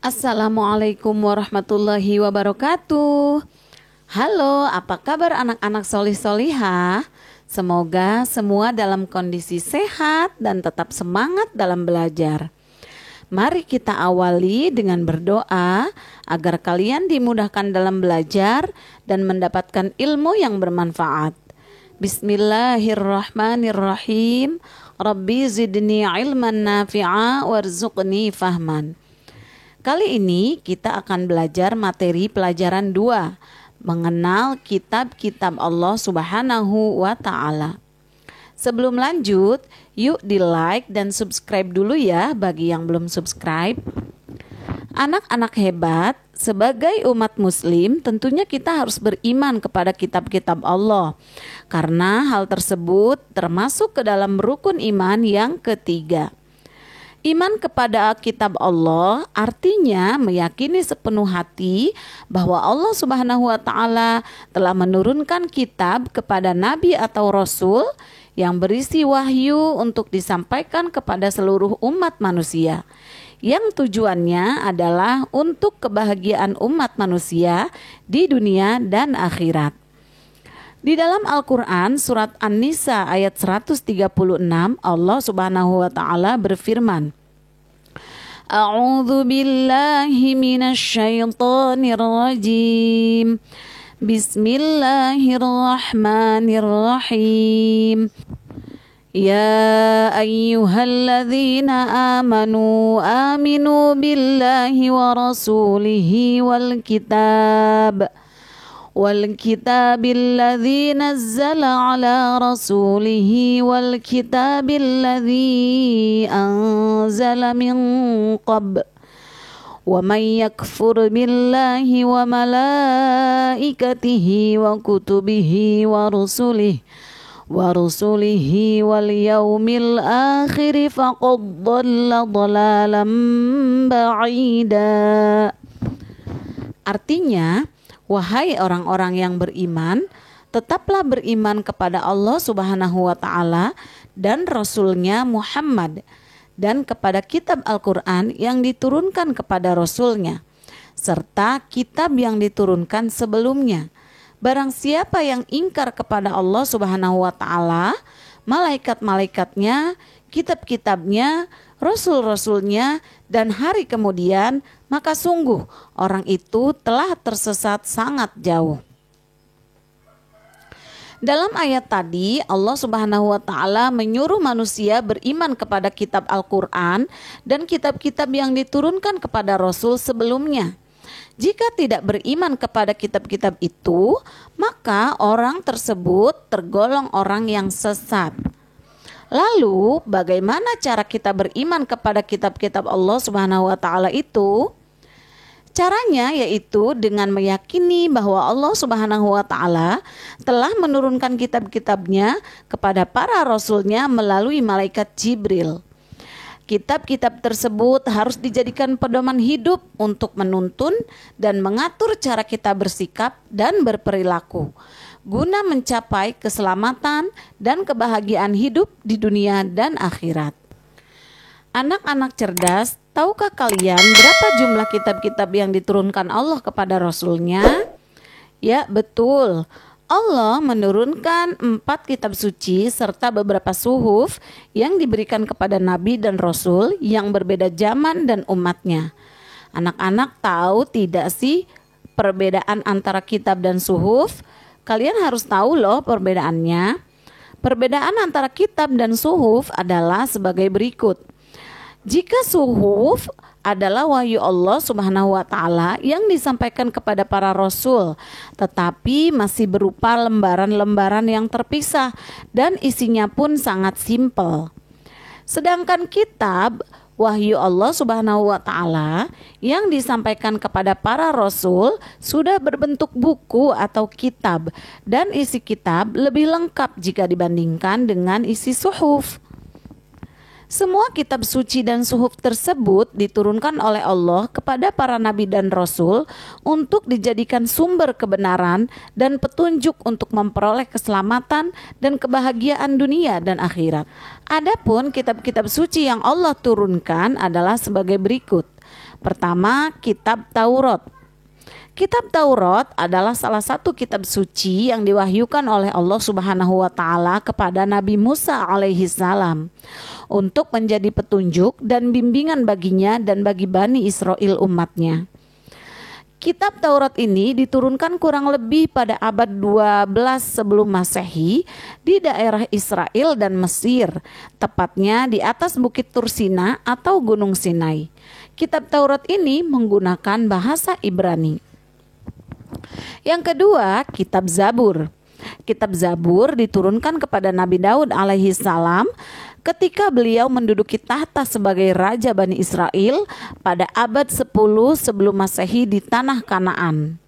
Assalamualaikum warahmatullahi wabarakatuh. Halo, apa kabar anak-anak solih-solihah? Semoga semua dalam kondisi sehat dan tetap semangat dalam belajar. Mari kita awali dengan berdoa agar kalian dimudahkan dalam belajar dan mendapatkan ilmu yang bermanfaat. Bismillahirrahmanirrahim. Rabbi zidni ilman nafi'a warzuqni fahman. Kali ini kita akan belajar materi pelajaran 2, mengenal kitab-kitab Allah Subhanahu wa Ta'ala. Sebelum lanjut, yuk di like dan subscribe dulu ya bagi yang belum subscribe. Anak-anak hebat, sebagai umat muslim tentunya kita harus beriman kepada kitab-kitab Allah. Karena hal tersebut termasuk ke dalam rukun iman yang ketiga. Iman kepada kitab Allah artinya meyakini sepenuh hati bahwa Allah Subhanahu wa Ta'ala telah menurunkan kitab kepada nabi atau rasul yang berisi wahyu untuk disampaikan kepada seluruh umat manusia, yang tujuannya adalah untuk kebahagiaan umat manusia di dunia dan akhirat. Di dalam Al-Quran surat An-Nisa ayat 136 Allah Subhanahu wa Ta'ala berfirman, A'udzu billahi minasyaitonir rajim. Bismillahirrahmanirrahim. Ya ayyuhalladzina amanu aminu billahi wa rasulihi wal kitab الذي نزل على رسوله والكتاب الذي أنزل من قبل ومن يكفر بالله وملائكته وكتبه ورسله واليوم الآخر فقد ضل ضلالا بعيدا. Artinya, wahai orang-orang yang beriman, tetaplah beriman kepada Allah Subhanahu wa Ta'ala dan Rasul-Nya Muhammad, dan kepada kitab Al-Quran yang diturunkan kepada Rasul-Nya, serta kitab yang diturunkan sebelumnya. Barang siapa yang ingkar kepada Allah Subhanahu wa Ta'ala, malaikat-malaikatnya, kitab-kitabnya, rasul-rasulnya, dan hari kemudian, maka sungguh orang itu telah tersesat sangat jauh. Dalam ayat tadi Allah Subhanahu wa Ta'ala menyuruh manusia beriman kepada kitab Al-Quran dan kitab-kitab yang diturunkan kepada Rasul sebelumnya. Jika tidak beriman kepada kitab-kitab itu, maka orang tersebut tergolong orang yang sesat. Lalu bagaimana cara kita beriman kepada kitab-kitab Allah Subhanahu wa Ta'ala itu? Caranya yaitu dengan meyakini bahwa Allah Subhanahu wa Ta'ala telah menurunkan kitab-kitabnya kepada para rasulnya melalui malaikat Jibril. Kitab-kitab tersebut harus dijadikan pedoman hidup untuk menuntun dan mengatur cara kita bersikap dan berperilaku, guna mencapai keselamatan dan kebahagiaan hidup di dunia dan akhirat. Anak-anak cerdas, tahukah kalian berapa jumlah kitab-kitab yang diturunkan Allah kepada Rasul-Nya? Ya, betul. Allah menurunkan 4 kitab suci serta beberapa suhuf yang diberikan kepada Nabi dan Rasul yang berbeda zaman dan umatnya. Anak-anak tahu tidak sih perbedaan antara kitab dan suhuf? Kalian harus tahu loh perbedaannya. Perbedaan antara kitab dan suhuf adalah sebagai berikut. Jika suhuf adalah wahyu Allah Subhanahu wa Ta'ala yang disampaikan kepada para rasul, tetapi masih berupa lembaran-lembaran yang terpisah dan isinya pun sangat simpel. Sedangkan kitab, wahyu Allah Subhanahu wa Ta'ala yang disampaikan kepada para rasul sudah berbentuk buku atau kitab, dan isi kitab lebih lengkap jika dibandingkan dengan isi suhuf. Semua kitab suci dan suhuf tersebut diturunkan oleh Allah kepada para nabi dan rasul untuk dijadikan sumber kebenaran dan petunjuk untuk memperoleh keselamatan dan kebahagiaan dunia dan akhirat. Adapun kitab-kitab suci yang Allah turunkan adalah sebagai berikut. Pertama, kitab Taurat. Kitab Taurat adalah salah satu kitab suci yang diwahyukan oleh Allah Subhanahu wa taala kepada Nabi Musa alaihi salam untuk menjadi petunjuk dan bimbingan baginya dan bagi Bani Israel umatnya. Kitab Taurat ini diturunkan kurang lebih pada abad 12 sebelum Masehi di daerah Israel dan Mesir, tepatnya di atas Bukit Tursina atau Gunung Sinai. Kitab Taurat ini menggunakan bahasa Ibrani. Yang kedua, kitab Zabur. Kitab Zabur diturunkan kepada Nabi Daud alaihi salam ketika beliau menduduki tahta sebagai raja Bani Israel pada abad 10 sebelum Masehi di tanah Kanaan.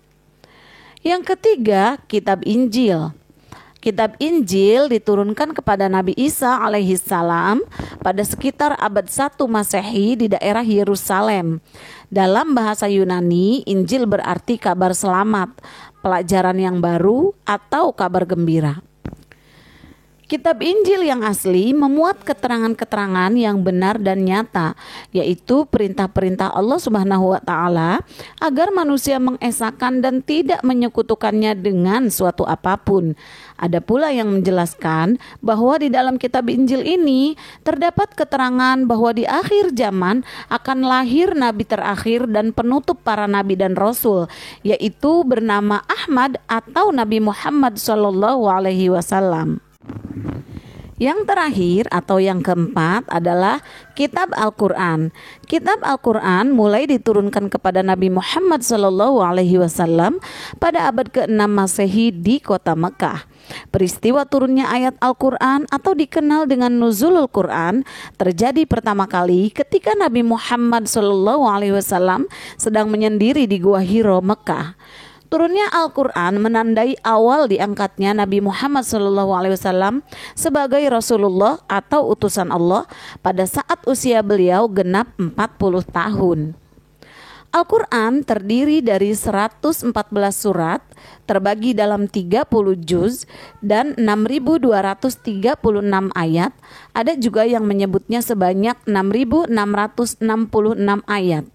Yang ketiga, kitab Injil. Kitab Injil diturunkan kepada Nabi Isa alaihi salam pada sekitar abad 1 Masehi di daerah Yerusalem. Dalam bahasa Yunani, Injil berarti kabar selamat, pelajaran yang baru, atau kabar gembira. Kitab Injil yang asli memuat keterangan-keterangan yang benar dan nyata, yaitu perintah-perintah Allah Subhanahu wa taala agar manusia mengesahkan dan tidak menyekutukannya dengan suatu apapun. Ada pula yang menjelaskan bahwa di dalam kitab Injil ini terdapat keterangan bahwa di akhir zaman akan lahir nabi terakhir dan penutup para nabi dan rasul, yaitu bernama Ahmad atau Nabi Muhammad SAW. Yang terakhir atau yang keempat adalah kitab Al-Quran. Kitab Al-Quran mulai diturunkan kepada Nabi Muhammad SAW pada abad ke-6 Masehi di kota Mekah. Peristiwa turunnya ayat Al-Quran atau dikenal dengan Nuzulul Quran terjadi pertama kali ketika Nabi Muhammad SAW sedang menyendiri di Gua Hiro, Mekah. Turunnya Al-Quran menandai awal diangkatnya Nabi Muhammad SAW sebagai Rasulullah atau utusan Allah pada saat usia beliau genap 40 tahun. Al-Quran terdiri dari 114 surat, terbagi dalam 30 juz dan 6.236 ayat. Ada juga yang menyebutnya sebanyak 6.666 ayat.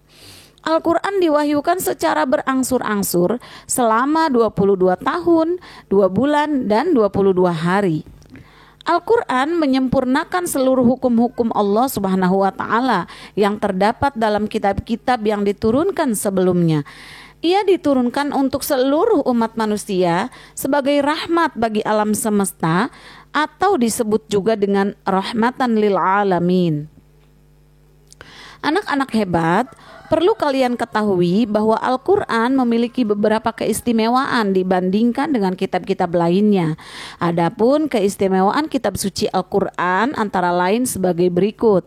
Al-Quran diwahyukan secara berangsur-angsur selama 22 tahun, 2 bulan, dan 22 hari. Al-Quran menyempurnakan seluruh hukum-hukum Allah Subhanahu wa taala yang terdapat dalam kitab-kitab yang diturunkan sebelumnya. Ia diturunkan untuk seluruh umat manusia sebagai rahmat bagi alam semesta atau disebut juga dengan rahmatan lil alamin. Anak-anak hebat, perlu kalian ketahui bahwa Al-Quran memiliki beberapa keistimewaan dibandingkan dengan kitab-kitab lainnya. Adapun keistimewaan kitab suci Al-Quran antara lain sebagai berikut.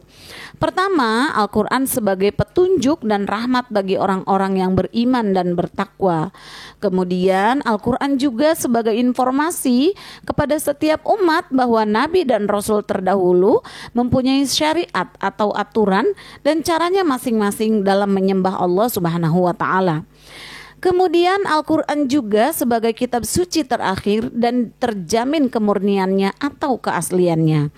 Pertama, Al-Quran sebagai petunjuk dan rahmat bagi orang-orang yang beriman dan bertakwa. Kemudian Al-Quran juga sebagai informasi kepada setiap umat bahwa Nabi dan Rasul terdahulu mempunyai syariat atau aturan dan caranya masing-masing dalam menyembah Allah Subhanahu wa taala. Kemudian Al-Quran juga sebagai kitab suci terakhir dan terjamin kemurniannya atau keasliannya.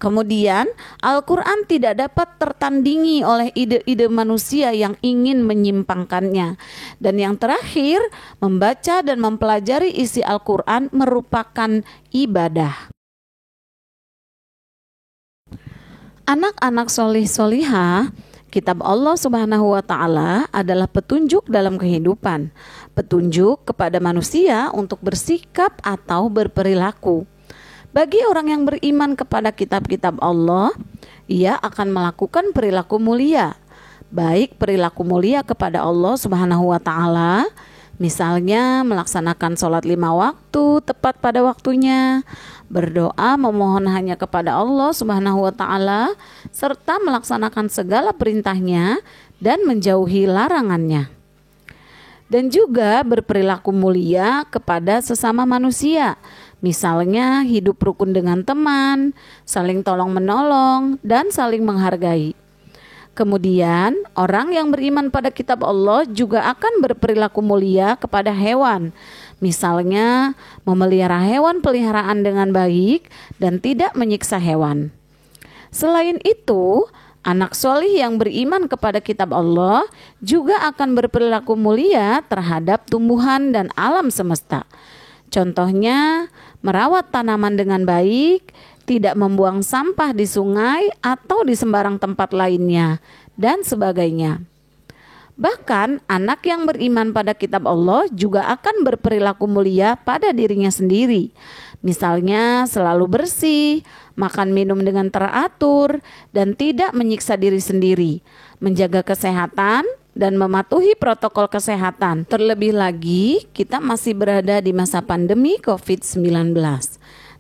Kemudian Al-Quran tidak dapat tertandingi oleh ide-ide manusia yang ingin menyimpangkannya. Dan yang terakhir, membaca dan mempelajari isi Al-Quran merupakan ibadah. Anak-anak solih-solihah, kitab Allah Subhanahu wa taala adalah petunjuk dalam kehidupan, petunjuk kepada manusia untuk bersikap atau berperilaku. Bagi orang yang beriman kepada kitab-kitab Allah, ia akan melakukan perilaku mulia, baik perilaku mulia kepada Allah Subhanahu wa taala, misalnya melaksanakan sholat 5 waktu tepat pada waktunya, berdoa memohon hanya kepada Allah Subhanahu wa taala, serta melaksanakan segala perintahnya dan menjauhi larangannya. Dan juga berperilaku mulia kepada sesama manusia, misalnya hidup rukun dengan teman, saling tolong menolong, dan saling menghargai. Kemudian orang yang beriman pada kitab Allah juga akan berperilaku mulia kepada hewan, misalnya memelihara hewan peliharaan dengan baik dan tidak menyiksa hewan. Selain itu, Anak solih yang beriman kepada kitab Allah juga akan berperilaku mulia terhadap tumbuhan dan alam semesta. Contohnya, merawat tanaman dengan baik, tidak membuang sampah di sungai atau di sembarang tempat lainnya, dan sebagainya. Bahkan anak yang beriman pada kitab Allah juga akan berperilaku mulia pada dirinya sendiri. Misalnya selalu bersih, makan minum dengan teratur, dan tidak menyiksa diri sendiri, menjaga kesehatan, dan mematuhi protokol kesehatan. Terlebih lagi, kita masih berada di masa pandemi COVID-19.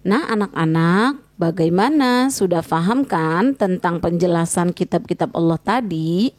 Nah, anak-anak, bagaimana? Sudah paham kan tentang penjelasan kitab-kitab Allah tadi?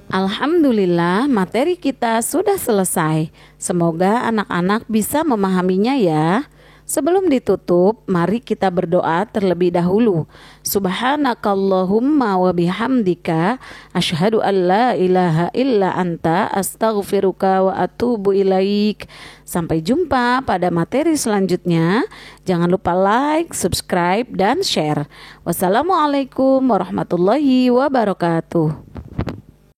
Alhamdulillah, materi kita sudah selesai. Semoga anak-anak bisa memahaminya ya. Sebelum ditutup, mari kita berdoa terlebih dahulu. Subhanakallahumma wa bihamdika asyhadu an la ilaha illa anta astaghfiruka wa atubu ilaik. Sampai jumpa pada materi selanjutnya. Jangan lupa like, subscribe, dan share. Wassalamualaikum warahmatullahi wabarakatuh.